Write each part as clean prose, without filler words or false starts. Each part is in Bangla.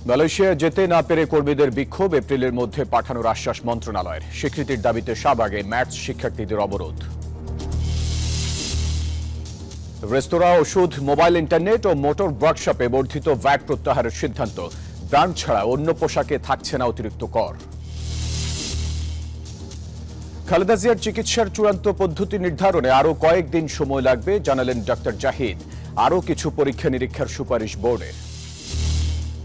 মালয়েশিয়া যেতে না পেরে কর্মীদের বিক্ষোভ, এপ্রিলের মধ্যে পাঠানোর আশ্বাস মন্ত্রণালয়ের। স্বীকৃতির দাবিতে শাহবাগে ম্যাথস শিক্ষার্থীদের অবরোধ। রেস্তোরাঁ, ওষুধ, মোবাইল, ইন্টারনেট ও মোটর ওয়ার্কশপে বর্ধিত ভ্যাট প্রত্যাহারের সিদ্ধান্ত। ব্র্যান্ড ছাড়া অন্য পোশাকে থাকছে না অতিরিক্ত কর। খালেদা জিয়ার চিকিৎসার চূড়ান্ত পদ্ধতি নির্ধারণে আরও কয়েকদিন সময় লাগবে জানালেন ডাক্তার জাহিদ। আরও কিছু পরীক্ষা নিরীক্ষার সুপারিশ বোর্ডের।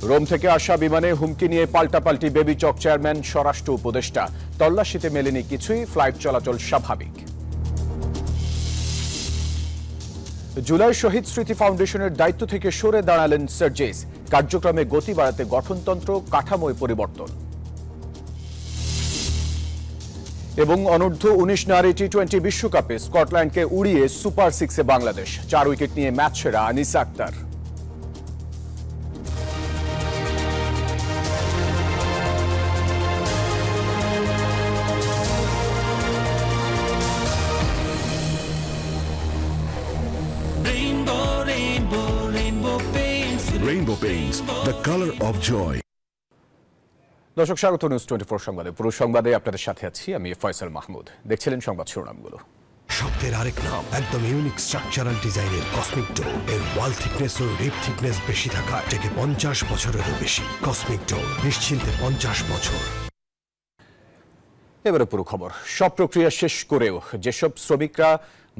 রোম থেকে আসা বিমানে হুমকি নিয়ে পাল্টাপাল্টি বেবিচক চেয়ারম্যান স্বরাষ্ট্র উপদেষ্টা। তল্লাশিতে মেলেনি কিছুই, ফ্লাইট চলাচল স্বাভাবিক। জুলাই শহীদ স্মৃতি ফাউন্ডেশনের দায়িত্ব থেকে সরে দাঁড়ালেন সার্জিস। কার্যক্রমে গতি বাড়াতে গঠনতন্ত্র কাঠামোয় পরিবর্তন। এবং অনূর্ধ্ব 19 নারী টি-20 বিশ্বকাপে স্কটল্যান্ডকে উড়িয়ে সুপার 6-এ বাংলাদেশ। 4 উইকেট নিয়ে ম্যাচ সেরা Anisa Akter. Rainbow Paints, the color of joy. দর্শক, স্বাগত নিউজ 24 সংবাদে। পুরো সংবাদে আপনাদের সাথে আছি আমি ফয়সাল মাহমুদ। দেখছিলেন সংবাদ শিরোনামগুলো। শব্দের আরেক নাম, একদম ইউনিক স্ট্রাকচারাল ডিজাইনের কসমিক ডোর। এর ওয়াল থিকনেস ও রিপ থিকনেস বেশি থাকায় থেকে 50 বছরেরও বেশি। কসমিক ডোর, নিশ্চিন্তে 50 বছর। এবারে পুরো খবর। সব প্রক্রিয়া শেষ করেও যেসব শ্রমিকরা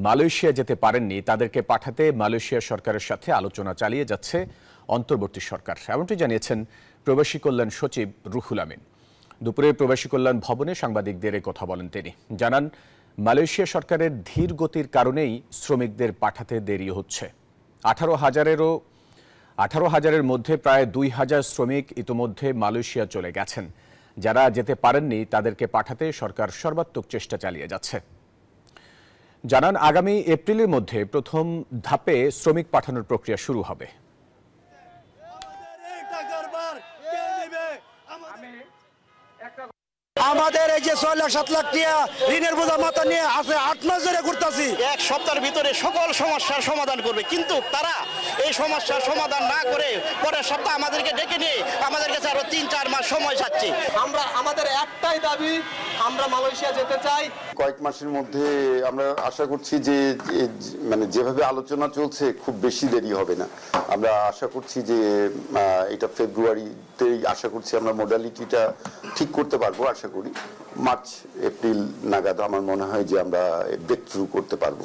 মালয়েশিয়া যেতে পারেননি তাদেরকে পাঠাতে মালয়েশিয়া সরকারের সাথে আলোচনা চালিয়ে যাচ্ছে অন্তর্বর্তী সরকার। এমনটি জানিয়েছেন প্রবাসী কল্যাণ সচিব রুহুল আমিন। দুপুরে প্রবাসী কল্যাণ ভবনে সাংবাদিকদের এই কথা বলেন তিনি। জানান, মালয়েশিয়া সরকারের ধীর গতির কারণেই শ্রমিকদের পাঠাতে দেরি হচ্ছে। 18,000-এর মধ্যে প্রায় 2,000 শ্রমিক ইতোমধ্যে মালয়েশিয়া চলে গেছেন। যারা যেতে পারেননি তাদেরকে পাঠাতে সরকার সর্বাত্মক চেষ্টা চালিয়ে যাচ্ছে। জানান, আগামী এপ্রিলের মধ্যে প্রথম ধাপে শ্রমিক পাঠানোর প্রক্রিয়া শুরু হবে। আমাদের এই যে 6 লাখ 7 লাখ টাকা ঋণের বোঝা মাথা নিয়ে আছে 8 মাস ধরে ঘুরতাছি। এক সপ্তাহের ভিতরে সকল সমস্যার সমাধান করবে, কিন্তু তারা এই সমস্যার সমাধান না করে পরের সপ্তাহে আমাদেরকে ডেকে নিয়ে আমাদের কাছে আরো 3-4 মাস সময় চাচ্ছে। আমাদের একটাই দাবি, আমরা মালয়েশিয়া যেতে চাই। কয়েক মাসের মধ্যে আমরা আশা করছি যে মানে যেভাবে আলোচনা চলছে খুব বেশি দেরি হবে না। আমরা আশা করছি যে এটা ফেব্রুয়ারিতেই আশা করছি আমরা মডালিটিটা ঠিক করতে পারবো। আশা করি মার্চ এপ্রিল নাগাদ আমার মনে হয় যে আমরা ব্রেক থ্রু করতে পারবো।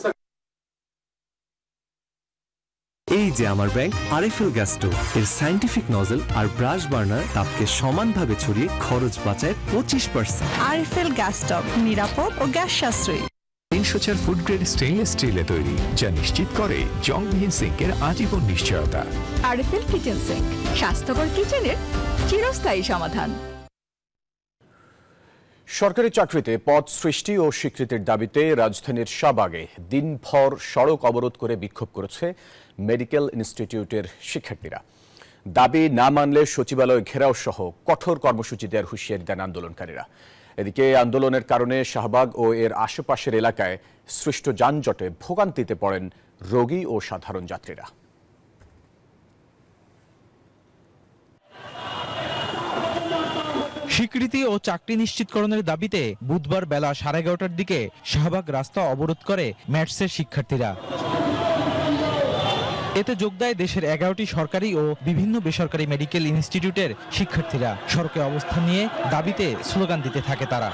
এই যে আমার ব্যাংক আরএফএল গ্যাস স্টোভ, এর সায়েন্টিফিক নজল আর ব্রাশ বার্নার তাপকে সমানভাবে ছড়িয়ে খরচ বাঁচায় 25%। আরএফএল গ্যাস স্টোভ নিরাপদ ও গ্যাস সাশ্রয়ী। 304 ফুড গ্রেড স্টেইনলেস স্টিলে তৈরি, যা নিশ্চিত করে জংবিহীন সিঙ্কের আজীবন নিশ্চয়তা। আরএফএল কিচেন সিঙ্ক, স্বাস্থ্যকর কিচেনের চিরস্থায়ী সমাধান। সরকারি চাকরিতে পদ সৃষ্টি ও স্বীকৃতির দাবিতে রাজধানীর শাহবাগে দিনভর সড়ক অবরোধ করে বিক্ষোভ করেছে মেডিকেল ইনস্টিটিউটের শিক্ষার্থীরা। দাবি না মানলে সচিবালয় ঘেরাও সহ কঠোর কর্মসূচি দেওয়ার হুঁশিয়ারি দেন আন্দোলনকারীরা। এদিকে আন্দোলনের কারণে শাহবাগ ও এর আশেপাশের এলাকায় সৃষ্ট যানজটে ভোগান্তিতে পড়েন রোগী ও সাধারণ যাত্রীরা। স্বীকৃতি ও চাকরি নিশ্চিতকরণের দাবিতে বুধবার বেলা 11:30টার দিকে শাহবাগ রাস্তা অবরোধ করে ম্যাটসের শিক্ষার্থীরা। এতে যোগ দেয় দেশের 11টি সরকারি ও বিভিন্ন বেসরকারি মেডিকেল ইনস্টিটিউটের শিক্ষার্থীরা। সড়কে অবস্থান নিয়ে দাবিতে স্লোগান দিতে থাকে তারা।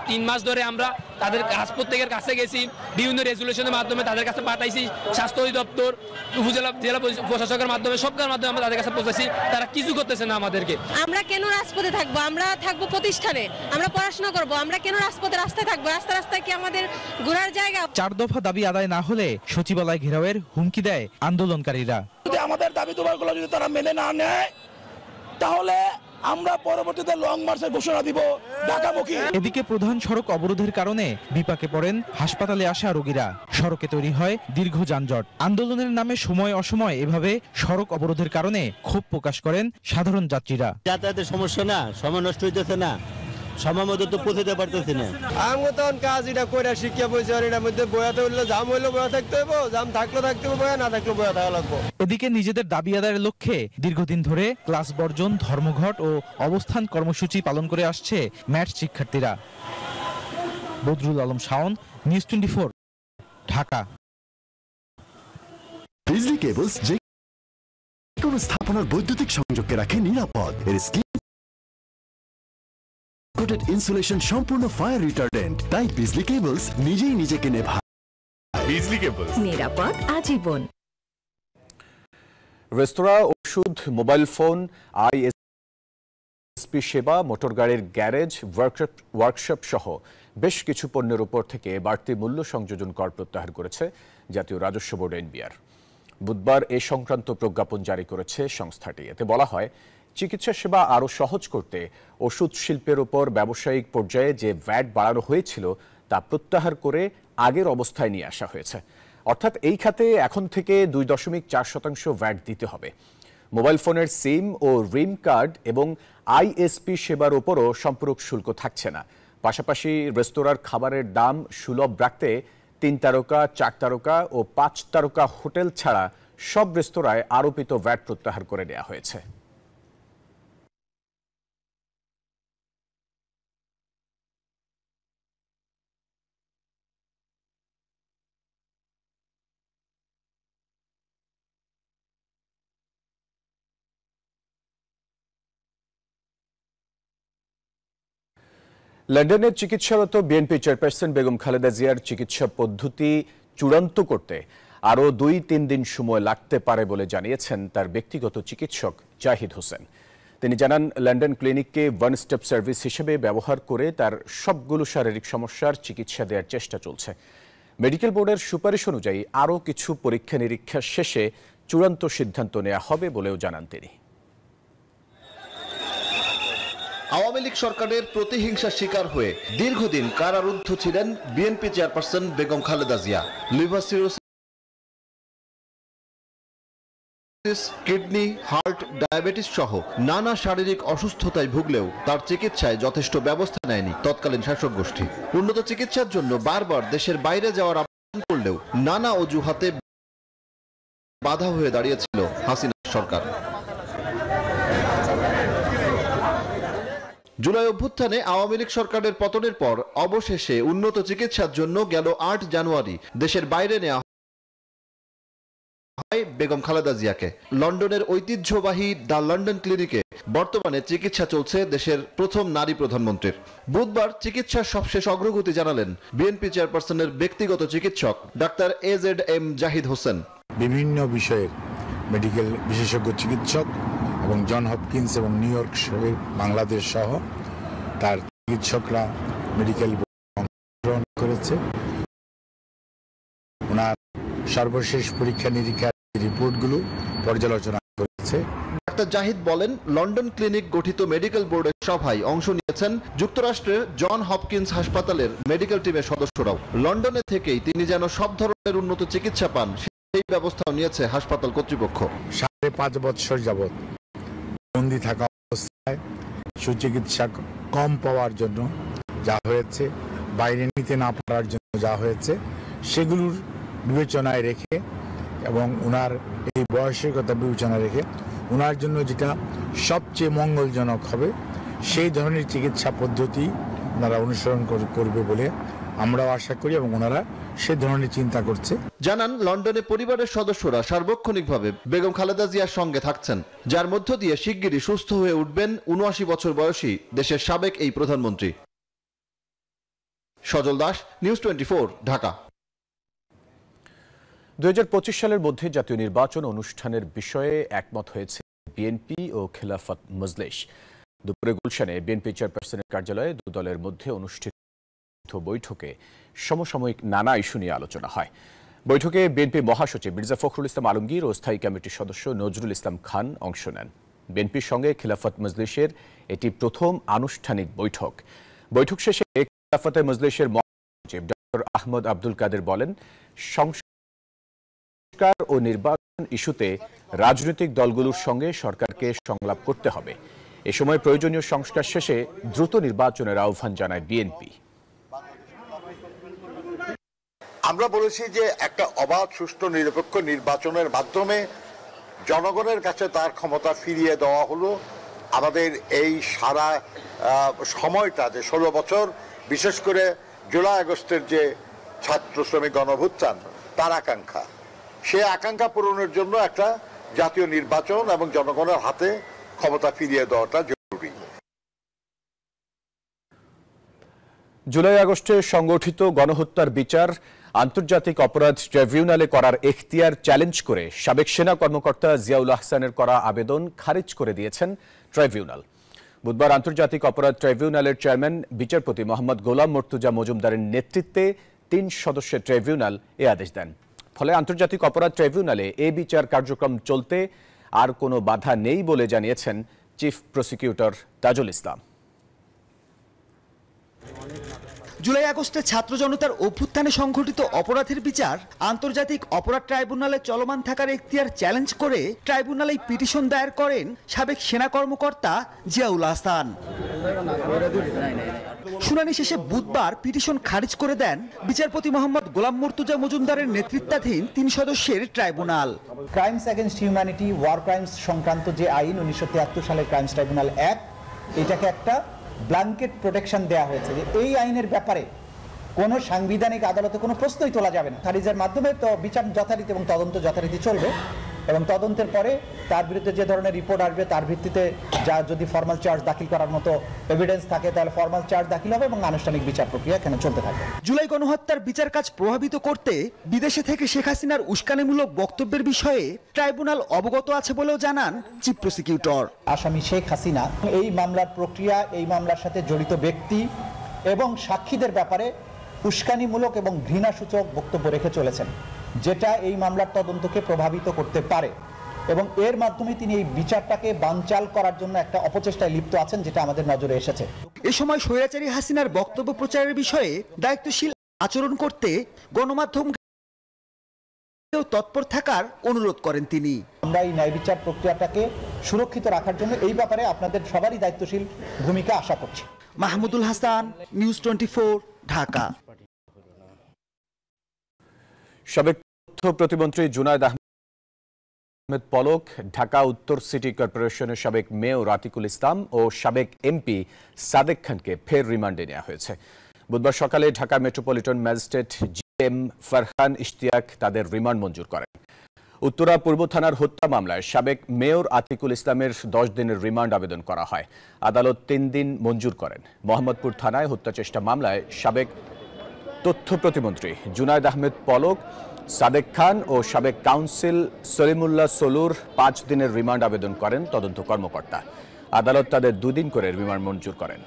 3 মাস ধরে আমরা তাদের প্রত্যেকের কাছে গেছি, বিভিন্ন রেজুলেশনের মাধ্যমে তাদের কাছে পাঠাইছি। স্বাস্থ্য অধিদপ্তর, উপজেলা জেলা প্রশাসকের মাধ্যমে সবকার মাধ্যমে আমরা তাদের কাছে পৌঁছেছি। তারা কিছু করতেছে না আমাদেরকে। আমরা কেন রাজপথে থাকবো? আমরা থাকবো প্রতিষ্ঠানে, আমরা পড়াশোনা করব। আমরা কেন রাজপথে রাস্তায় থাকবো? রাস্তায় কি আমাদের ঘোরার জায়গা? 4 দফা দাবি আদায় না হলে সচিবালয় ঘেরাওয়ের হুমকি দেয় আন্দোলনকারীরা। যদি আমাদের দাবি দুবারগুলো যদি তারা মেনে না নেয় তাহলে আমরা পরবর্তীতে লং মার্চের ঘোষণা দিব ঢাকামুখী। এদিকে প্রধান সড়ক অবরোধের কারণে বিপাকে পড়েন হাসপাতালে আসা রোগীরা। সড়কে তৈরি হয় দীর্ঘ যানজট। আন্দোলনের নামে সময় অসময় এভাবে সড়ক অবরোধের কারণে ক্ষোভ প্রকাশ করেন সাধারণ যাত্রীরা। যাতায়াতের সমস্যা না, সময় নষ্ট হইতেছে না, সময় মতো তো পৌঁছাতে পারতেছি না। আমি তখন কাজ এটা করে শিক্ষা পয়সা এটার মধ্যে বয়াতে হইলে জাম হইলে বয়া থাকতে হইব, জাম থাকলে থাকতে হবে, বয়া না থাকলে বয়া থাকা লাগবো। এদিকে নিজেদের দাবি আদায়ের লক্ষ্যে দীর্ঘদিন ধরে ক্লাস বর্জন, ধর্মঘট ও অবস্থান কর্মসূচি পালন করে আসছে ম্যাট শিক্ষার্থীরা। বদরুল আলম শাওন, নিউজ 24, ঢাকা। বিজলি কেবলস যে কোনো স্থাপনার বৈদ্যুতিক সংযোগকে রাখে নিরাপদ। এর স্কিন কোটেড ইনসুলেশন সম্পূর্ণ ফায়ার রিটার্ডেন্ট, তাই বিজলি কেবলস নিজেই নিজেকে নেভায়। বিজলি কেবলস, নিরাপদ আজীবন। রেস্তোরাঁ, ওষুধ, মোবাইল ফোন, আইএসপি সেবা, মোটরগাড়ির গ্যারেজ, ওয়ার্কশপ সহ বেশ কিছু পণ্যের উপর থেকে বাড়তি মূল্য সংযোজন কর প্রত্যাহার করেছে জাতীয় রাজস্ব বোর্ড এনবিআর। বুধবার এ সংক্রান্ত প্রজ্ঞাপন জারি করেছে সংস্থাটি। এতে বলা হয়, চিকিৎসা সেবা আরও সহজ করতে ওষুধ শিল্পের উপর ব্যবসায়িক পর্যায়ে যে ভ্যাট বাড়ানো হয়েছিল তা প্রত্যাহার করে আগের অবস্থায় নিয়ে আসা হয়েছে। অর্থাৎ এই খাতে এখন থেকে 2.4% ভ্যাট দিতে হবে। মোবাইল ফোনের সিম ও রিম কার্ড এবং আইএসপি সেবার উপরও সম্পূরক শুল্ক থাকছে না। পাশাপাশি রেস্তোরাঁর খাবারের দাম সুলভ রাখতে 3 তারকা, 4 তারকা ও 5 তারকা হোটেল ছাড়া সব রেস্তোরাঁয় আরোপিত ভ্যাট প্রত্যাহার করে নেওয়া হয়েছে। লন্ডনে চিকিৎসারত বিএনপি চেয়ারপারসন বেগম খালেদা জিয়ার চিকিৎসা পদ্ধতি চূড়ান্ত করতে আরও 2-3 দিন সময় লাগতে পারে বলে জানিয়েছেন তার ব্যক্তিগত চিকিৎসক জাহিদ হোসেন। তিনি জানান, লন্ডন ক্লিনিককে ওয়ান স্টেপ সার্ভিস হিসেবে ব্যবহার করে তার সবগুলো শারীরিক সমস্যার চিকিৎসা দেওয়ার চেষ্টা চলছে। মেডিকেল বোর্ডের সুপারিশ অনুযায়ী আরও কিছু পরীক্ষা নিরীক্ষা শেষে চূড়ান্ত সিদ্ধান্ত নেওয়া হবে বলেও জানান তিনি। আওয়ামী লীগ সরকারের প্রতিহিংসার শিকার হয়ে দীর্ঘদিন কারারুদ্ধ ছিলেন BNP chairperson Begum Khaleda Zia. Liver cirrhosis, kidney, heart, diabetes সহ নানা শারীরিক অসুস্থতায় ভুগলেও তার চিকিৎসায় যথেষ্ট ব্যবস্থা নেয়নি তৎকালীন শাসক গোষ্ঠী। উন্নত চিকিৎসার জন্য বারবার দেশের বাইরে যাওয়ার আবেদন করলেও নানা অজুহাতে বাধা হয়ে দাঁড়িয়েছিল হাসিনা সরকার। জুলাই অভ্যুত্থানে আওয়ামী লীগ সরকারের পতনের পর অবশেষে উন্নত চিকিৎসার জন্য গেল 8 জানুয়ারি দেশের বাইরে নেওয়া হয় বেগম খালেদা জিয়াকে। লন্ডনের ঐতিহ্যবাহী দ্য লন্ডন ক্লিনিকে বর্তমানে চিকিৎসা চলছে দেশের প্রথম নারী প্রধানমন্ত্রীর। বুধবার চিকিৎসার সবশেষ অগ্রগতি জানালেন বিএনপি চেয়ারপারসনের ব্যক্তিগত চিকিৎসক ডাক্তার AZM জাহিদ হোসেন। বিভিন্ন বিষয়ের মেডিকেল বিশেষজ্ঞ চিকিৎসক এবং জন হপকিন্স এবং নিউ ইয়র্ক শহরের বাংলাদেশ সহ তার চিকিৎসকরা মেডিকেল অংশগ্রহণ করেছে। ওনার সর্বশেষ পরীক্ষা নিরীক্ষার রিপোর্টগুলো পর্যালোচনা করেছে। ডাক্তার জাহিদ বলেন, লন্ডন ক্লিনিক গঠিত মেডিকেল বোর্ডের সভায় অংশ নিয়েছেন যুক্তরাষ্ট্রের জন হপকিন্স হাসপাতালের মেডিকেল টিমের সদস্যরাও। লন্ডনে থেকেই তিনি যেন সব ধরনের উন্নত চিকিৎসা পান সেই ব্যবস্থাও নিয়েছে হাসপাতাল কর্তৃপক্ষ। 5.5 বছর যাবৎ বন্দী থাকা অবস্থায় সুচিকিৎসা কম পাওয়ার জন্য যা হয়েছে, বাইরে নিতে না পারার জন্য যা হয়েছে, সেগুলোর বিবেচনায় রেখে এবং ওনার এই বয়সের কথা বিবেচনায় রেখে ওনার জন্য যেটা সবচেয়ে মঙ্গলজনক হবে সেই ধরনের চিকিৎসা পদ্ধতি ওনারা অনুসরণ করবে বলে আমরাও আশা করি এবং ওনারা সে ধরনের চিন্তা করছে। জানান, লন্ডনে পরিবারের সদস্যরা সার্বক্ষণিকভাবে বেগম খালেদা জিয়ার সঙ্গে থাকছেন, যার মধ্য দিয়ে শিগগিরই সুস্থ হয়ে উঠবেন 79 বছর বয়সী দেশের সাবেক এই প্রধানমন্ত্রী। সজল দাস, নিউজ 24, ঢাকা। 2025 সালের মধ্যে জাতীয় নির্বাচন অনুষ্ঠানের বিষয়ে একমত হয়েছে বিএনপি ও খেলাফত মজলিস। দুপুরে গুলশানে বিএনপি চেয়ারপারসনের কার্যালয়ে দু দলের মধ্যে অনুষ্ঠিত বৈঠকে সমসাময়িক নানা ইস্যু নিয়ে আলোচনা হয়। বৈঠকে বিএনপি মহাসচিব মির্জা ফখরুল ইসলাম আলমগীর ও স্থায়ী কমিটির সদস্য নজরুল ইসলাম খান অংশ নেন। বিএনপির সঙ্গে খেলাফত মজলিসের এটি প্রথম আনুষ্ঠানিক বৈঠক। বৈঠক শেষে খেলাফতে মজলিসের মহাসচিব ডক্টর আহমদ আব্দুল কাদের বলেন, সংস্কার ও নির্বাচন ইস্যুতে রাজনৈতিক দলগুলোর সঙ্গে সরকারকে সংলাপ করতে হবে। এ সময় প্রয়োজনীয় সংস্কার শেষে দ্রুত নির্বাচনের আহ্বান জানায় বিএনপি। আমরা বলেছি যে একটা অবাধ, সুষ্ঠু, নিরপেক্ষ নির্বাচনের মাধ্যমে জনগণের কাছে তার ক্ষমতা ফিরিয়ে দেওয়া হলো। আমাদের এই সারা সময়টা যে 16 বছর, বিশেষ করে জুলাই আগস্টের যে ছাত্র শ্রমিক গণঅভ্যুত্থান, তার আকাঙ্ক্ষা, সেই আকাঙ্ক্ষা পূরণের জন্য একটা জাতীয় নির্বাচন এবং জনগণের হাতে ক্ষমতা ফিরিয়ে দেওয়াটা জরুরি। জুলাই আগস্টে সংগঠিত গণহত্যার বিচার আন্তর্জাতিক অপরাধ ট্রাইব্যুনালে করার এখতিয়ার চ্যালেঞ্জ করে সাবেক সেনা কর্মকর্তা জিয়াউল আহসানের করা আবেদন খারিজ করে দিয়েছেন ট্রাইব্যুনাল। বুধবার আন্তর্জাতিক অপরাধ ট্রাইব্যুনালের চেয়ারম্যান বিচারপতি মোহাম্মদ গোলাম মর্তুজা মজুমদারের নেতৃত্বে 3 সদস্যের ট্রাইব্যুনাল এ আদেশ দেন। ফলে আন্তর্জাতিক অপরাধ ট্রাইব্যুনালে এ বিচার কার্যক্রম চলতে আর কোনো বাধা নেই বলে জানিয়েছেন চিফ প্রসিকিউটর তাজুল ইসলাম। জুলাই আগস্টে ছাত্র জনতার অভ্যুত্থানে সংঘটিত অপরাধের বিচার আন্তর্জাতিক অপরাধ ট্রাইব্যুনালে চলমান থাকার এখতিয়ার চ্যালেঞ্জ করে ট্রাইব্যুনালে পিটিশন দায়ের করেন সাবেক সেনা কর্মকর্তা জিয়াউল আহসান। শুনানি শেষে বুধবার পিটিশন খারিজ করে দেন বিচারপতি মোহাম্মদ গোলাম মর্তুজা মজুমদারের নেতৃত্বাধীন 3 সদস্যের tribunal. Crimes against humanity, war crimes সংক্রান্ত যে আইন 1973 সালের ক্রাইমস ট্রাইব্যুনাল অ্যাক্ট, এটাকে একটা ব্ল্যাঙ্কেট প্রোটেকশন দেওয়া হয়েছে যে এই আইনের ব্যাপারে কোনো সাংবিধানিক আদালতে কোনো প্রশ্নই তোলা যাবে না। খারিজের মাধ্যমে তো বিচার যথারীতি এবং তদন্ত যথারীতি চলবে, এবং তদন্তের পরে তার বিরুদ্ধে যে ধরনের রিপোর্ট আসবে তার ভিত্তিতে যা যদি ফর্মাল চার্জ দাখিল করার মতো এভিডেন্স থাকে তাহলে ফর্মাল চার্জ দাখিল হবে এবং আনুষ্ঠানিক বিচার প্রক্রিয়া এখানে চলতে থাকবে। জুলাই গণহত্যার বিচার কাজ প্রভাবিত করতে বিদেশে থেকে শেখ হাসিনার উস্কানিমূলক বক্তব্যের বিষয়ে ট্রাইব্যুনাল অবগত আছে বলেও জানান চিফ প্রসিকিউটর। আসামি শেখ হাসিনা এই মামলার প্রক্রিয়া, এই মামলার সাথে জড়িত ব্যক্তি এবং সাক্ষীদের ব্যাপারে উস্কানিমূলক এবং ঘৃণাসূচক বক্তব্য রেখে চলেছেন, যেটা এই মামলার তদন্তকে প্রভাবিত করতে পারে, এবং এর মাধ্যমে তিনি এই বিচারটাকে বানচাল করার জন্য একটা অপচেষ্টায় লিপ্ত আছেন, যেটা আমাদের নজরে এসেছে। এ সময় স্বৈরাচারী হাসিনার বক্তব্য প্রচারের বিষয়ে দায়িত্বশীল আচরণ করতে গণমাধ্যম তৎপর থাকার অনুরোধ করেন তিনি। আমরা এই ন্যায় বিচার প্রক্রিয়াটাকে সুরক্ষিত রাখার জন্য এই ব্যাপারে আপনাদের সবারই দায়িত্বশীল ভূমিকা আশা করছি। মাহমুদুল হাসান, নিউজ 24, ঢাকা। সাবেক তথ্য প্রতিমন্ত্রী জুনায়েদ আহমেদ পলক, ঢাকা উত্তর সিটি কর্পোরেশনের সাবেক মেয়র আতিকুল ইসলাম ও সাবেক এমপি সাদেক খানকে ফের রিমান্ডে নেওয়া হয়েছে। বুধবার সকালে Dhaka metropolitan magistrate GM Farhan Ishtiaq তাদের রিমান্ড মঞ্জুর করেন। উত্তরা পূর্ব থানার হত্যা মামলায় সাবেক মেয়র আতিকুল ইসলামের 10 দিনের রিমান্ড আবেদন করা হয়। আদালত 3 দিন মঞ্জুর করেন। মোহাম্মদপুর থানায় হত্যা চেষ্টা মামলায় সাবেক তথ্য প্রতিমন্ত্রী জুনায়েদ আহমেদ পলক, সাদেক খান ও সাবেক কাউন্সিল সলিমুল্লাহ সলুর 5 দিনের রিমান্ড আবেদন করেন তদন্ত কর্মকর্তা। আদালত তাদের 2 দিন করে রিমান্ড মঞ্জুর করেন।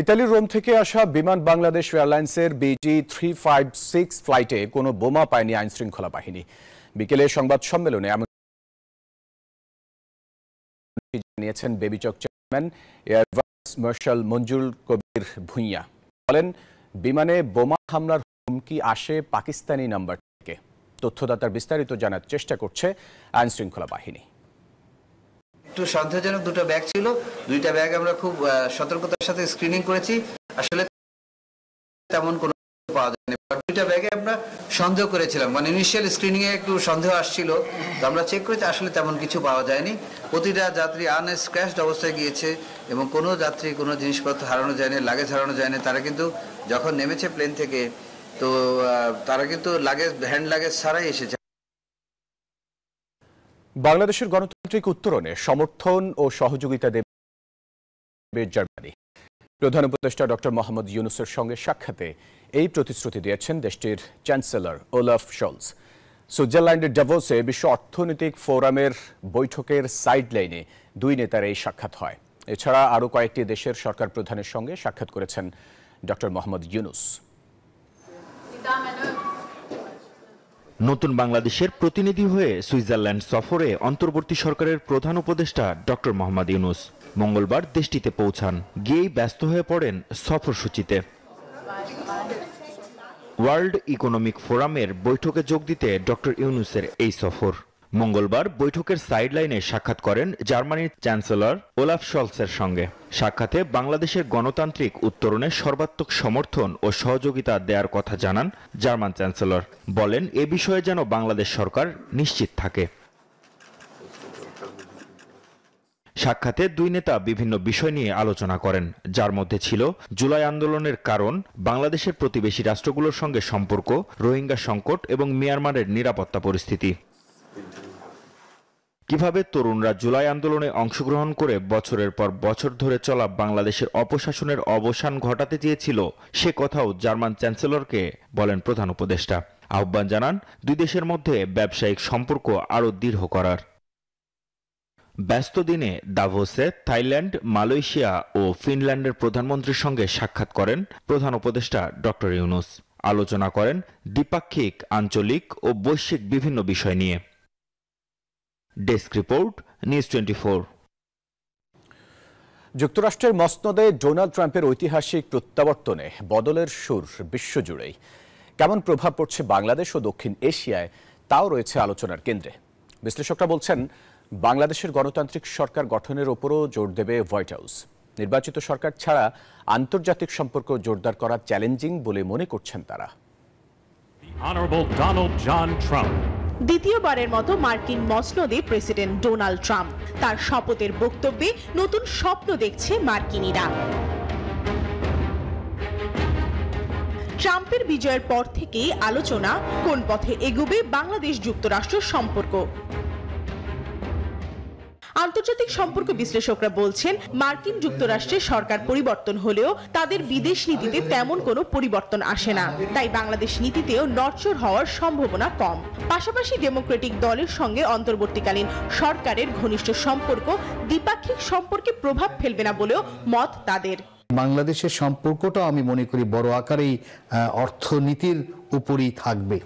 ইতালির রোম থেকে আসা বিমান বাংলাদেশ এয়ারলাইন্সের BG356 ফ্লাইটে কোনো বোমা পায়নি আইনশৃঙ্খলা বাহিনী। বিকেলে সংবাদ সম্মেলনে জানিয়েছেন বেবিচক চেয়ারম্যান এয়ার ভাইস মার্শাল মঞ্জুর কবির ভুঁইয়া। বলেন, বিমানে বোমা হামলার হুমকি আসে পাকিস্তানি নাম্বার থেকে। তথ্যদাতার বিস্তারিত জানার চেষ্টা করছে আইনশৃঙ্খলা বাহিনী। একটু সন্দেহজনক 2টা ব্যাগ ছিল, 2টা ব্যাগ আমরা খুব সতর্কতার সাথে স্ক্রিনিং করেছি, আসলে তেমন কোনো পাওয়া যায়নি। 2টা ব্যাগে আমরা সন্দেহ করেছিলাম, মানে ইনিশিয়াল স্ক্রিনিং এ একটু সন্দেহ আসছিল, তো আমরা চেক করেছি, আসলে তেমন কিছু পাওয়া যায়নি। প্রতিটা যাত্রী আনস্ক্র্যাচড অবস্থায় গিয়েছে এবং কোনো যাত্রী কোনো জিনিসপত্র হারানো যায়নি, লাগেজ হারানো যায়নি। তারা কিন্তু যখন নেমেছে প্লেন থেকে, তো তারা কিন্তু লাগেজ, হ্যান্ড লাগেজ ছাড়াই এসেছে। বাংলাদেশের গণতান্ত্রিক উত্তরণে সমর্থন ও সহযোগিতা দেবে জার্মানি। প্রধান উপদেষ্টা ডক্টর মোহাম্মদ ইউনূসের সঙ্গে সাক্ষাতে এই প্রতিশ্রুতি দিয়েছেন দেশটির চ্যান্সেলর ওলাফ শলজ। সুইজারল্যান্ডের ডাভোসে বিশ্ব অর্থনৈতিক ফোরামের বৈঠকের সাইডলাইনে 2 নেতার এই সাক্ষাৎ হয়। এছাড়া আরও কয়েকটি দেশের সরকার প্রধানের সঙ্গে সাক্ষাৎ করেছেন ডক্টর মোহাম্মদ ইউনূস। নতুন বাংলাদেশের প্রতিনিধি হয়ে সুইজারল্যান্ড সফরে অন্তর্বর্তী সরকারের প্রধান উপদেষ্টা ডক্টর মোহাম্মদ ইউনূস মঙ্গলবার দেশটিতে পৌঁছান। গিয়েই ব্যস্ত হয়ে পড়েন সফরসূচিতে। ওয়ার্ল্ড ইকোনমিক ফোরামের বৈঠকে যোগ দিতে ডক্টর ইউনূসের এই সফর। মঙ্গলবার বৈঠকের সাইডলাইনে সাক্ষাৎ করেন জার্মানির চ্যান্সেলর ওলাফ শলসের সঙ্গে। সাক্ষাতে বাংলাদেশের গণতান্ত্রিক উত্তরণে সর্বাত্মক সমর্থন ও সহযোগিতা দেওয়ার কথা জানান জার্মান চ্যান্সেলর। বলেন এ বিষয়ে যেন বাংলাদেশ সরকার নিশ্চিত থাকে। সাক্ষাতে দুই নেতা বিভিন্ন বিষয় নিয়ে আলোচনা করেন, যার মধ্যে ছিল জুলাই আন্দোলনের কারণ, বাংলাদেশের প্রতিবেশী রাষ্ট্রগুলোর সঙ্গে সম্পর্ক, রোহিঙ্গা সংকট এবং মিয়ানমারের নিরাপত্তা পরিস্থিতি। কিভাবে তরুণরা জুলাই আন্দোলনে অংশগ্রহণ করে বছরের পর বছর ধরে চলা বাংলাদেশের অপশাসনের অবসান ঘটাতে চেয়েছিল, সে কথাও জার্মান চ্যান্সেলরকে বলেন প্রধান উপদেষ্টা। আহ্বান জানান দুই দেশের মধ্যে ব্যবসায়িক সম্পর্ক আরও দৃঢ় করার। ব্যস্ত দিনে দাভোসে থাইল্যান্ড, মালয়েশিয়া ও ফিনল্যান্ডের প্রধানমন্ত্রীর সঙ্গে সাক্ষাৎ করেন প্রধান উপদেষ্টা ডক্টর ইউনূস। আলোচনা করেন দ্বিপাক্ষিক, আঞ্চলিক ও বৈশ্বিক বিভিন্ন বিষয় নিয়ে। Desk report, news 24। যুক্তরাষ্ট্রের মসনদে ডোনাল্ড ট্রাম্পের ঐতিহাসিক প্রত্যাবর্তনে বদলের সুর বিশ্বজুড়েই। কেমন প্রভাব পড়ছে বাংলাদেশ ও দক্ষিণ এশিয়ায়, তাও রয়েছে আলোচনার কেন্দ্রে। বিশ্লেষকরা বলছেন বাংলাদেশের গণতান্ত্রিক সরকার গঠনের ওপরও জোর দেবে হোয়াইট হাউস। নির্বাচিত সরকার ছাড়া আন্তর্জাতিক সম্পর্ক জোরদার করা চ্যালেঞ্জিং বলে মনে করছেন তারা। দ্বিতীয়বারের মতো মার্কিন মসনদে প্রেসিডেন্ট ডোনাল্ড ট্রাম্প। তার শপথের বক্তব্যে নতুন স্বপ্ন দেখছে মার্কিনীরা। ট্রাম্পের বিজয়ের পর থেকেই আলোচনা কোন পথে এগোবে বাংলাদেশ যুক্তরাষ্ট্র সম্পর্ক। আন্তর্জাতিক সম্পর্ক বিশ্লেষকরা বলছেন মার্কিন যুক্তরাষ্ট্রের সরকার পরিবর্তন হলেও তাদের বিদেশ নীতিতে তেমন কোনো পরিবর্তন আসে না। তাই বাংলাদেশ নীতিতেও নড়চড় হওয়ার সম্ভাবনা কম। পাশাপাশি ডেমোক্রেটিক দলের সঙ্গে অন্তর্বর্তীকালীন সরকারের ঘনিষ্ঠ সম্পর্ক দ্বিপাক্ষিক সম্পর্কে প্রভাব ফেলবে না বলেও মত তাদের। বাংলাদেশের সম্পর্কটা আমি মনে করি বড় আকারেই অর্থনীতির উপরই থাকবে,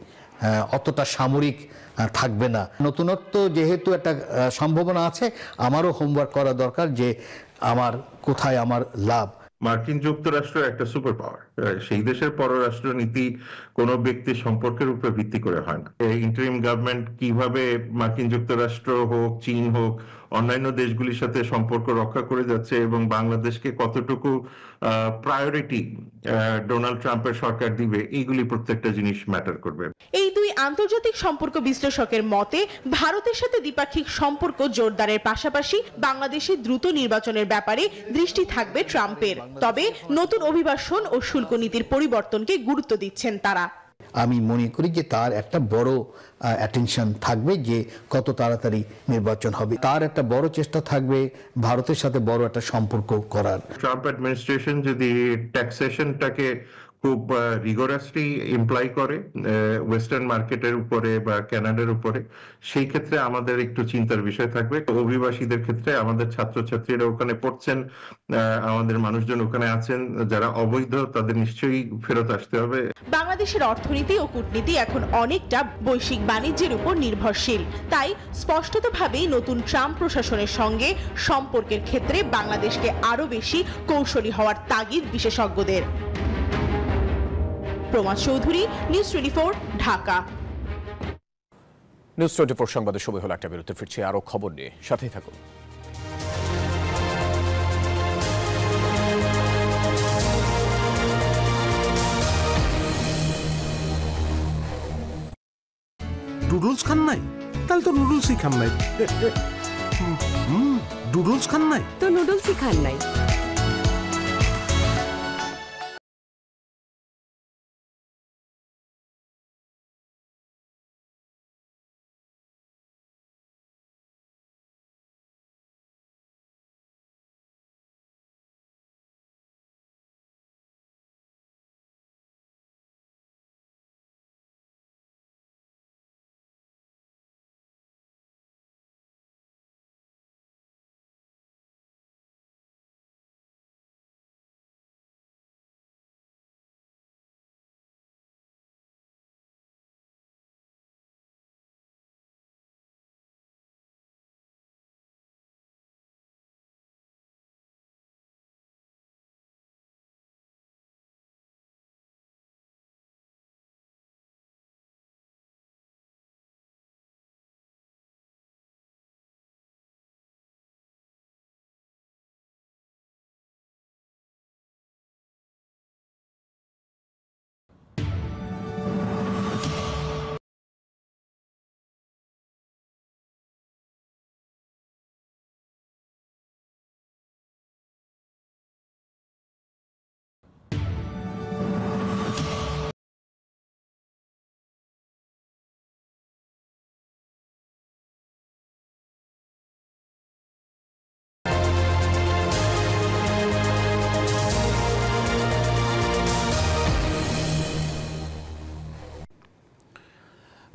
অতটা সামরিক থাকবে না। নতুনত্ব যেহেতু একটা সম্ভাবনা আছে, আমারও হোমওয়ার্ক করা দরকার যে আমার কোথায় আমার লাভ। মার্কিন যুক্তরাষ্ট্র একটা সুপার পাওয়ার, সেই দেশের পররাষ্ট্র নীতি কোনো ব্যক্তির সম্পর্কের উপর ভিত্তি করে হয় না। এই ইন্টারিম গভর্নমেন্ট কিভাবে মার্কিন যুক্তরাষ্ট্র হোক, চীন হোক, অন্যান্য দেশগুলির সাথে সম্পর্ক রক্ষা করে যাচ্ছে এবং বাংলাদেশকে কতটুকু প্রায়োরিটি ডোনাল্ড ট্রাম্পের সরকার দিবে, এইগুলি প্রত্যেকটা জিনিস ম্যাটার করবে। এই দুই আন্তর্জাতিক সম্পর্ক বিশ্লেষকের মতে ভারতের সাথে দ্বিপাক্ষিক সম্পর্ক জোরদারের পাশাপাশি বাংলাদেশের দ্রুত নির্বাচনের ব্যাপারে দৃষ্টি থাকবে ট্রাম্পের। তবে নতুন অভিবাসন ও শুল্ক নীতির পরিবর্তনকে গুরুত্ব দিচ্ছেন তারা। আমি মনে করি যে তার একটা বড় অ্যাটেনশন থাকবে যে কত তাড়াতাড়ি নির্বাচন হবে। তার একটা বড় চেষ্টা থাকবে ভারতের সাথে বড় একটা সম্পর্ক করার। ট্রাম্প অ্যাডমিনিস্ট্রেশন যদি ট্যাক্সেশনটাকে খুব রিগোরাসলি ইমপ্লাই করে ওয়েস্টার্ন মার্কেটের উপরে বা কানাডার উপরে, সেই ক্ষেত্রে আমাদের একটু চিন্তার বিষয় থাকবে। অভিবাসীদের ক্ষেত্রে আমাদের ছাত্রছাত্রীরা ওখানে পড়ছেন, আমাদের মানুষজন ওখানে আছেন যারা অবৈধ, তাদের নিশ্চয়ই ফেরত আসতে হবে। বাংলাদেশের অর্থনীতি ও কূটনীতি এখন অনেকটা বৈশ্বিক বাণিজ্যের উপর নির্ভরশীল। তাই স্পষ্টতভাবেই নতুন ট্রাম্প প্রশাসনের সঙ্গে সম্পর্কের ক্ষেত্রে বাংলাদেশকে আরো বেশি কৌশলী হওয়ার তাগিদ বিশেষজ্ঞদের। প্রমাদ চৌধুরী, নিউজ 24, ঢাকা। নিউজ 24 সংবাদের সময় হলো একটা বিরতি। ফিরছি আরো খবর নিয়ে, সাথেই থাকুন। নুডলস খান নাই? তাহলে তো নুডলসই খান নাই। নুডলস খান নাই তো নুডলসই খান নাই।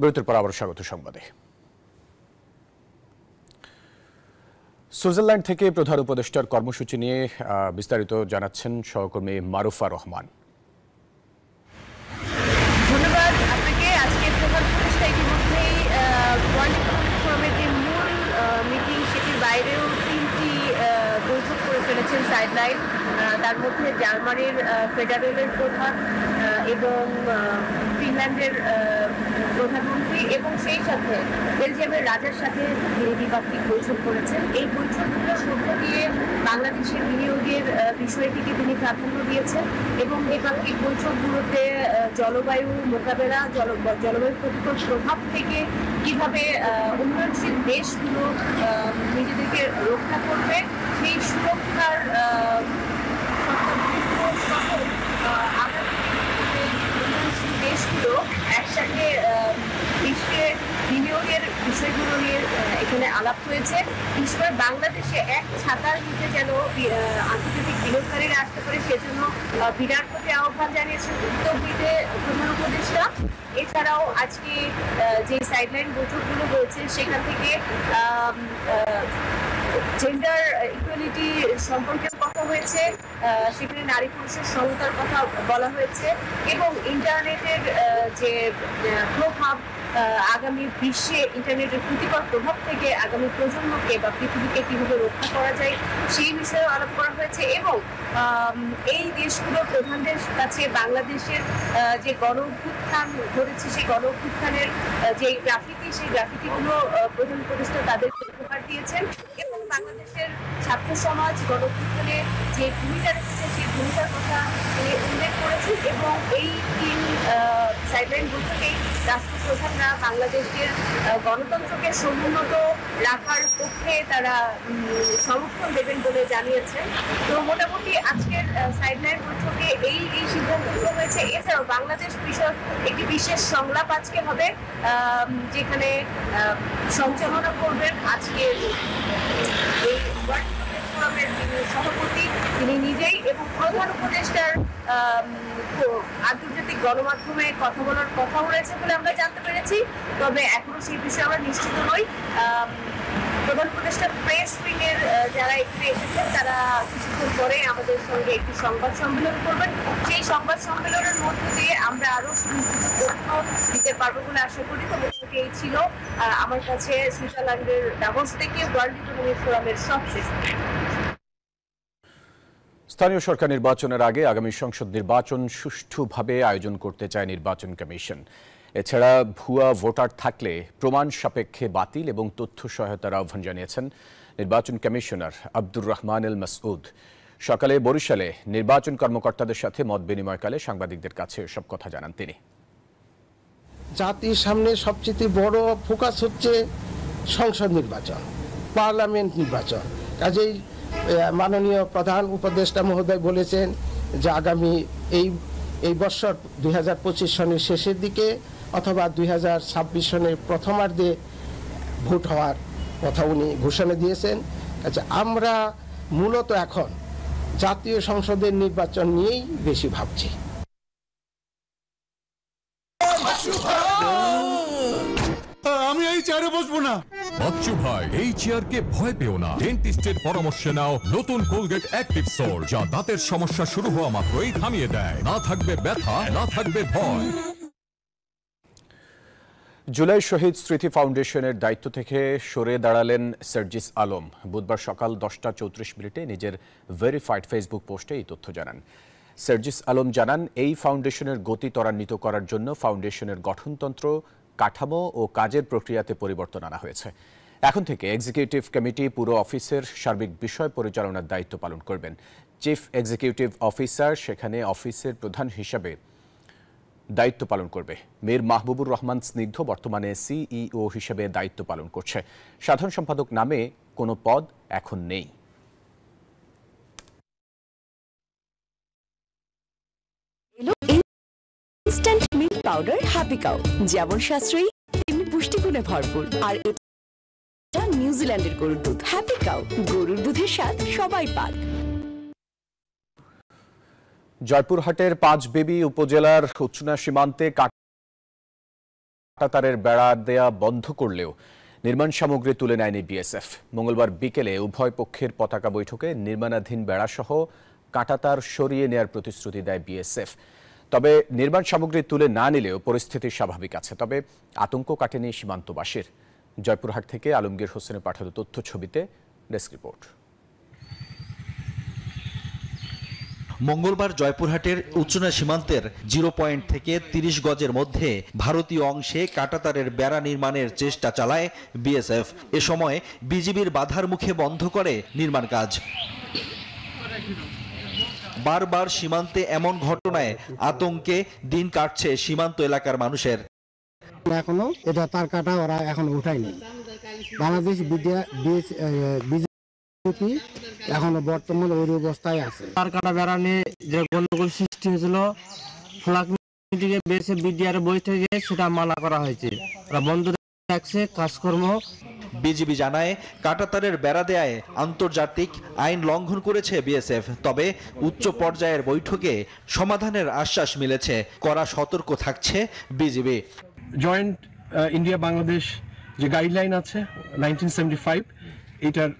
বিরতির পর আবার স্বাগত সংবাদে। সুইজারল্যান্ড থেকে প্রধান উপদেষ্টার কর্মসূচি নিয়ে বিস্তারিত জানাচ্ছেন সহকর্মী মারুফা রহমান। ধন্যবাদ আপনাকে। আজকে প্রধান উপদেষ্টা ইতিমধ্যেই ওয়ার্ল্ড ইকোনমিক ফোরামের যে মূল মিটিং সেটির বাইরেও 3টি বৈঠক করে ফেলেছেন সাইডলাইন। তার মধ্যে জার্মানির ফেডারেলের প্রধান এবং ফিনল্যান্ডের প্রধানমন্ত্রী এবং সেই সাথে বেলজিয়ামের রাজার সাথে তিনি দ্বিপাক্ষিক বৈঠক করেছেন। এই বৈঠকগুলোর মধ্য দিয়ে বাংলাদেশের বিনিয়োগের বিষয়টিকে তিনি প্রাধান্য দিয়েছেন এবং দ্বিপাক্ষিক বৈঠকগুলোতে জলবায়ু মোকাবেলা, জলবায়ু প্রতিকূল প্রভাব থেকে কিভাবে উন্নয়নশীল দেশগুলো নিজেদেরকে রক্ষা করবে সেই সুরক্ষার দেশগুলো একসাথে বিশ্বে বিনিয়োগের বিষয়গুলো নিয়ে এখানে আলাপ হয়েছে। বিশেষ করে বাংলাদেশে এক ছাতার নিচে যেন আন্তর্জাতিক বিনিয়োগকারীরা আসতে পারে সেজন্য বিরাট প্রতি আহ্বান জানিয়েছেন উদ্যোগীতে প্রধান উপদেষ্টা। এছাড়াও আজকে যে সাইডলাইন বৈঠকগুলো হয়েছে সেখান থেকে জেন্ডার ইকুয়ালিটি সম্পর্কে কথা হয়েছে, সেখানে নারী পুরুষের সমতার কথা বলা হয়েছে এবং ইন্টারনেটের যে প্রভাব, আগামী বিশ্বে ইন্টারনেটের ক্ষতিকর প্রভাব থেকে আগামী প্রজন্মকে বা পৃথিবীকে কিভাবে রক্ষা করা যায় সেই বিষয়ে আলাপ করা হয়েছে এবং এই দেশগুলোর প্রধানদের কাছে বাংলাদেশের যে গণ অভ্যুত্থান ঘটেছে সেই গণ অভ্যুত্থানের যে গ্রাফিতি, সেই গ্রাফিতিগুলো প্রধান উপদেষ্টা তাদেরকে উপহার দিয়েছেন এবং বাংলাদেশের ছাত্র সমাজ গণ অভ্যুত্থানে যে ভূমিকা রেখেছে সেই ভূমিকার কথা তিনি উল্লেখ করেছেন এবং এই তিন সাইডলাইন বৈঠকেই রাষ্ট্রপ্রধানরা বাংলাদেশের গণতন্ত্রকে সমুন্নত রাখার পক্ষে তারা সমর্থন দেবেন বলে জানিয়েছেন। তো মোটামুটি আজকের সাইডলাইন বৈঠকে এই সিদ্ধান্তগুলো হয়েছে। এছাড়াও বাংলাদেশ বিষয়ক একটি বিশেষ সংলাপ আজকে হবে, যেখানে সঞ্চালনা করবেন আজকের এই ওয়ার্ল্ড ইকোনমিক ফোরামের সভাপতি তিনি নিজেই এবং প্রধান উপদেষ্টার আন্তর্জাতিক গণমাধ্যমে কথা বলার কথাও রয়েছে বলে আমরা জানতে পেরেছি। তবে এখনো সেই বিষয়ে আমরা নিশ্চিত নই। প্রধান উপদেষ্টার প্রেস উইংয়ের যারা এখানে এসেছেন তারা কিছুক্ষণ পরে আমাদের সঙ্গে একটি সংবাদ সম্মেলন করবেন। সেই সংবাদ সম্মেলনের মধ্য দিয়ে আমরা আরো সুনিশ্চিত তথ্য দিতে পারবো বলে আশা করি। তো মোটামুটি এই ছিল আমার কাছে সুইজারল্যান্ডের দাভোস থেকে ওয়ার্ল্ড ইকোনমিক ফোরামের সবশেষ। স্থানীয় সরকার নির্বাচনের আগে আগামী সংসদ নির্বাচন সুষ্ঠুভাবে আয়োজন করতে চায় নির্বাচন কমিশন। এছাড়া ভুয়া ভোটার থাকলে প্রমাণ সাপেক্ষে বাতিল এবং তথ্য সহায়তার আহ্বান জানিয়েছেন নির্বাচন কমিশনার আব্দুর রহমান এল মাসউদ। সকালে বরিশালে নির্বাচন কর্মকর্তাদের সাথে মত বিনিময়কালে সাংবাদিকদের কাছে এসব কথা জানান তিনি। জাতির সামনে সবচেয়ে বড় ফোকাস হচ্ছে সংসদ নির্বাচন, পার্লামেন্ট নির্বাচন। কাজেই মাননীয় প্রধান উপদেষ্টা মহোদয় বলেছেন যে আগামী এই বছর 2025 সনের শেষের দিকে অথবা 2026 সনের প্রথমার্ধে ভোট হওয়ার কথা উনি ঘোষণা দিয়েছেন। আচ্ছা, আমরা মূলত এখন জাতীয় সংসদের নির্বাচন নিয়েই বেশি ভাবছি। আমি এই চেয়ারে বসবো না। বাচ্চু ভাই, এই চেয়ারকে ভয় পেও না। ডেন্টিস্টের পরামর্শে নাও নতুন কোলগেট অ্যাক্টিভ সোল, যা দাঁতের সমস্যা শুরু হওয়া মাত্রই থামিয়ে দেয়। না থাকবে ব্যথা, না থাকবে ভয়। জুলাই শহীদ স্মৃতি ফাউন্ডেশনের দায়িত্ব থেকে সরে দাঁড়ালেন সার্জিস আলম। বুধবার সকাল 10:34 নিজের ভেরিফাইড ফেসবুক পোস্টে এই তথ্য জানান। সার্জিস আলম জানান, এই ফাউন্ডেশনের গতি ত্বরান্বিত করার জন্য ফাউন্ডেশনের গঠনতন্ত্র, কাঠামো ও কাজের প্রক্রিয়াতে পরিবর্তন আনা হয়েছে। এখন থেকে এক্সিকিউটিভ কমিটি পুরো অফিসের সার্বিক বিষয় পরিচালনার দায়িত্ব পালন করবেন। চিফ এক্সিকিউটিভ অফিসার সেখানে অফিসের প্রধান হিসাবে দায়িত্ব পালন করবে। মীর মাহবুবুর রহমান স্নিগ্ধ বর্তমানে সিইও হিসেবে দায়িত্ব পালন করছে। সাধারণ সম্পাদক নামে কোনো পদ এখন নেই। Instant milk powder happy cow, যেমন সাশ্রয়ী তেমনি পুষ্টিগুণে ভরপুর। আর এটা নিউজিল্যান্ডের গরুর দুধ। হ্যাপি কাউ, গরুর দুধের স্বাদ সবাই পাক। জয়পুরহাটের পাঁচবিবি উপজেলার উচ্চনা সীমান্তে কাঁটাতারের বেড়া দেয়া বন্ধ করলেও নির্মাণ সামগ্রী তুলে নেয়নি বিএসএফ। মঙ্গলবার বিকেলে উভয় পক্ষের পতাকা বৈঠকে নির্মাণাধীন বেড়াসহ কাঁটাতার সরিয়ে নেয়ার প্রতিশ্রুতি দেয় বিএসএফ। তবে নির্মাণ সামগ্রী তুলে না নিলেও পরিস্থিতি স্বাভাবিক আছে। তবে আতঙ্ক কাটেনি সীমান্তবাসীর। জয়পুরহাট থেকে আলমগীর হোসেনের পাঠানো তথ্য ছবিতে ডেস্ক রিপোর্ট। মঙ্গলবার জয়পুরহাটের উচ্চনা সীমান্তের 0 পয়েন্ট থেকে 30 গজের মধ্যে ভারতীয় অংশে কাঁটাতারের বেড়া নির্মাণের চেষ্টা চালায় বিএসএফ। এ সময় বিজিবির বাধার মুখে বন্ধ করে নির্মাণ কাজ। বারবার সীমান্তে এমন ঘটনায় আতঙ্কে দিন কাটছে সীমান্ত এলাকার মানুষের। এখনো এটা তার কাটা ওরা এখনো উঠায়নি। বাংলাদেশ এখনো বর্তমানে ওই অবস্থায় আছে। তার কাটা বেড়া নিয়ে যে গন্ডগোল সৃষ্টি হয়েছিল, ফ্ল্যাগ মিটিংয়ে বিডিআর বৈঠকে সেটা মানা করা হয়েছে। ওরা বন্ধ রাখছে কাজকর্ম। বিজিবি জানায় কাঁটাতারের বেড়া দেয়ায় আন্তর্জাতিক আইন লঙ্ঘন করেছে বিএসএফ। তবে উচ্চ পর্যায়ের বৈঠকে সমাধানের আশ্বাস মিলেছে। কড়া সতর্ক থাকছে বিজিবি। জয়েন্ট ইন্ডিয়া বাংলাদেশ যে গাইডলাইন আছে 1975 এটার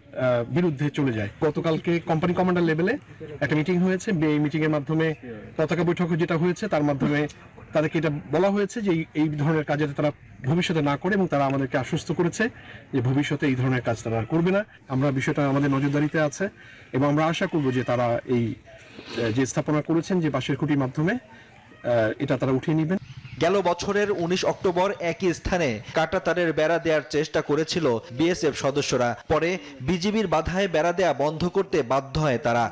বিরুদ্ধে চলে যায়। গতকালকে কোম্পানি কমান্ডার লেভেলে একটা মিটিং হয়েছে। এই মিটিং এর মাধ্যমে পতাকা বৈঠক যেটা হয়েছে তার মাধ্যমে তাদেরকে এটা বলা হয়েছে যে এই ধরনের কাজ তারা ভবিষ্যতে না করে, এবং তারা আমাদেরকে আশ্বস্ত করেছে যে ভবিষ্যতে এই ধরনের কাজ তারা আর করবে না। আমরা বিষয়টা আমাদের নজরদারিতে আছে এবং আমরা আশা করব যে তারা এই যে স্থাপনা করেছেন যে বাঁশের খুঁটির মাধ্যমে এটা তারা উঠিয়ে নেবেন। গেল বছরের 19 অক্টোবর একই স্থানে কাঁটাতারের বেড়া দেওয়ার চেষ্টা করেছিল বিএসএফ সদস্যরা। পরে বিজিবির বাধায় বেড়া দেয়া বন্ধ করতে বাধ্য হয় তারা।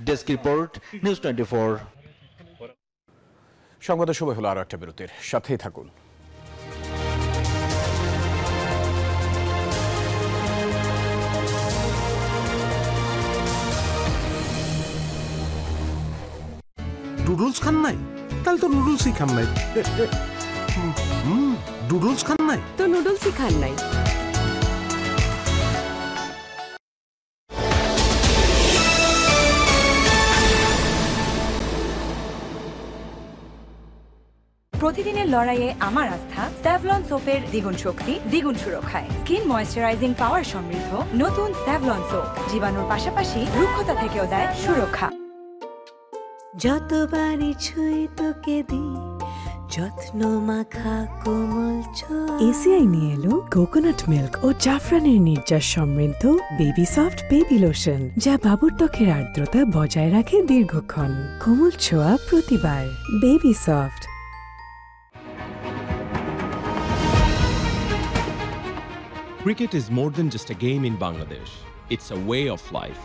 Desk report, news 24। সংবাদের সময় হলো আরো একটা বিরতির, সাথেই থাকুন। নুডলস খান নাই? তাহলে তো নুডলসই খান নাই। নুডলস খান নাই তো নুডলসই খান নাই। প্রতিদিনের লড়াইয়ে আমার আস্থা স্যাভলন সোপের দ্বিগুণ শক্তি, দ্বিগুণ সুরক্ষায়। স্কিন ময়েশ্চারাইজিং পাওয়ার সমৃদ্ধ নতুন স্যাভলন সোপ জীবাণুর পাশাপাশি রুক্ষতা থেকেও দেয় সুরক্ষা। যতবারই ছুঁই তোকে দি যত্ন মাখা কোমল ছোঁয়া। এসিআই নিয়ে এলো কোকোনাট মিল্ক ও জাফরানের নির্যাস সমৃদ্ধ বেবি সফট বেবি লোশন, যা বাবুর ত্বকের আর্দ্রতা বজায় রাখে দীর্ঘক্ষণ। কোমল ছোঁয়া প্রতিবার। Baby soft. Cricket is more than just a game in Bangladesh. It's a way of life.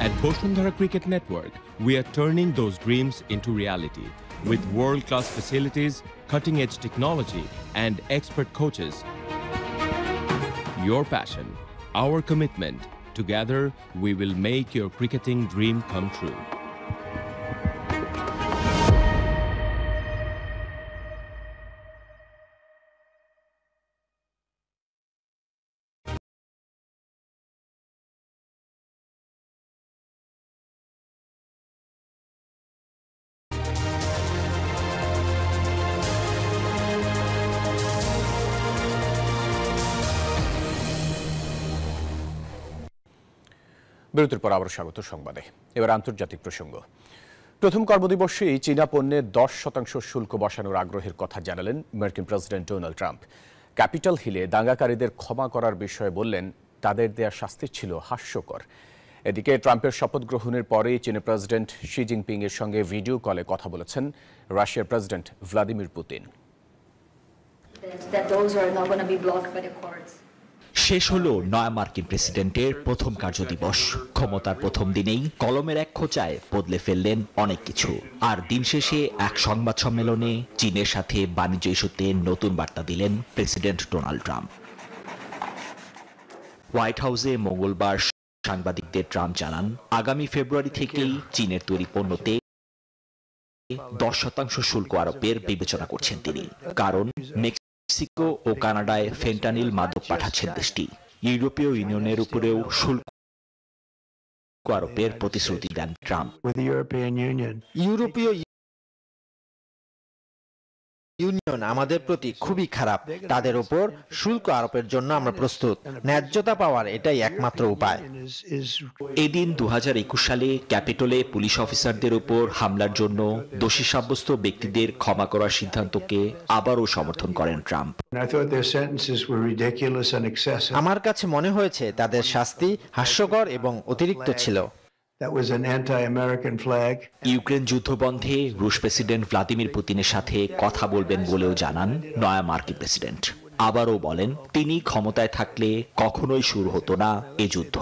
At Boshundhara Cricket Network, we are turning those dreams into reality with world-class facilities, cutting-edge technology, and expert coaches. Your passion, our commitment. Together, we will make your cricketing dream come true. বিরতির পর আবার স্বাগত সংবাদে। এবার আন্তর্জাতিক প্রসঙ্গ। প্রথম কর্মদিবসেই চীনা পণ্যে 10% শুল্ক বসানোর আগ্রহের কথা জানালেন মার্কিন প্রেসিডেন্ট ডোনাল্ড ট্রাম্প। ক্যাপিটল হিলে দাঙ্গাকারীদের ক্ষমা করার বিষয়ে বললেন, তাদের দেয়া শাস্তি ছিল হাস্যকর। এদিকে ট্রাম্পের শপথ গ্রহণের পরেই চীনের প্রেসিডেন্ট শি জিনপিং এর সঙ্গে ভিডিও কলে কথা বলেছেন রাশিয়ার প্রেসিডেন্ট ভ্লাদিমির পুতিন। শেষ হলো নয়া মার্কিন প্রেসিডেন্টের প্রথম কার্যদিবস। ক্ষমতার প্রথম দিনেই কলমের এক খোঁচায় বদলে ফেললেন অনেক কিছু। আর দিন শেষে এক সংবাদ সম্মেলনে চীনের সাথে বাণিজ্য ইস্যুতে নতুন বার্তা দিলেন প্রেসিডেন্ট ডোনাল্ড ট্রাম্প। হোয়াইট হাউসে মঙ্গলবার সাংবাদিকদের ট্রাম্প জানান, আগামী ফেব্রুয়ারি থেকেই চীনের তৈরি পণ্যতে 10% শুল্ক আরোপের বিবেচনা করছেন তিনি। কারণ মেক্সিকো ও কানাডায় ফেন্টানিল মাদক পাঠাচ্ছেন দেশটি। ইউরোপীয় ইউনিয়নের উপরেও শুল্ক আরোপের প্রতিশ্রুতি দেন Trump. with the European Union. ইউরোপীয় ইউনিয়ন আমাদের প্রতি খুবই খারাপ। তাদের উপর শুল্ক আরোপের জন্য আমরা প্রস্তুত। ন্যায্যতা পাওয়ার এটাই একমাত্র উপায়। এদিন 2021 সালে ক্যাপিটলে পুলিশ অফিসারদের উপর হামলার জন্য দোষী সাব্যস্ত ব্যক্তিদের ক্ষমা করার সিদ্ধান্তকে আবারও সমর্থন করেন ট্রাম্প। আমার কাছে মনে হয়েছে তাদের শাস্তি হাস্যকর এবং অতিরিক্ত ছিল। ইউক্রেন যুদ্ধ বন্ধে রুশ প্রেসিডেন্ট ভ্লাদিমির পুতিনের সাথে কথা বলবেন বলেও জানান নয়া মার্কিন প্রেসিডেন্ট। আবারও বলেন তিনি ক্ষমতায় থাকলে কখনোই শুরু হতো না এ যুদ্ধ।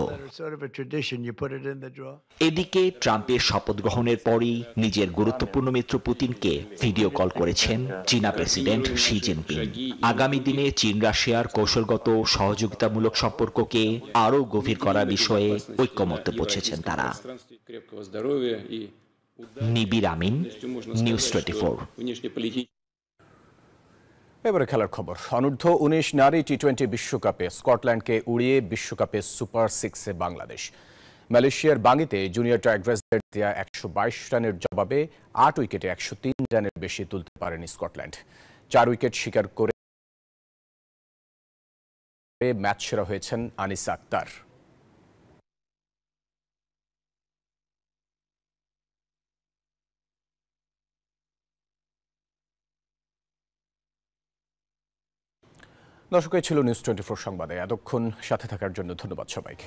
এদিকে ট্রাম্পের শপথ গ্রহণের পরই নিজের গুরুত্বপূর্ণ মিত্র পুতিনকে ভিডিও কল করেছেন চীনা প্রেসিডেন্ট শি জিনপিং। আগামী দিনে চীন রাশিয়ার কৌশলগত সহযোগিতামূলক সম্পর্ককে আরও গভীর করার বিষয়ে ঐক্যমত্যে পৌঁছেছেন তারা। নিবির আমিন, নিউজ 24। এবারে খেলার খবর। অনূর্ধ্ব 19 নারী টি-20 বিশ্বকাপে স্কটল্যান্ডকে উড়িয়ে বিশ্বকাপে সুপার 6-এ বাংলাদেশ। মালয়েশিয়ার বাঙ্গিতে জুনিয়র টাইগ্রাসদের দেয়া 122 রানের জবাবে 8 উইকেটে 103 রানের বেশি তুলতে পারেনি স্কটল্যান্ড। 4 উইকেট শিকার করে ম্যাচ সেরা হয়েছেন আনিসা আক্তার। দর্শক, ছিল নিউজ 24 সংবাদে। এতক্ষণ সাথে থাকার জন্য ধন্যবাদ সবাইকে।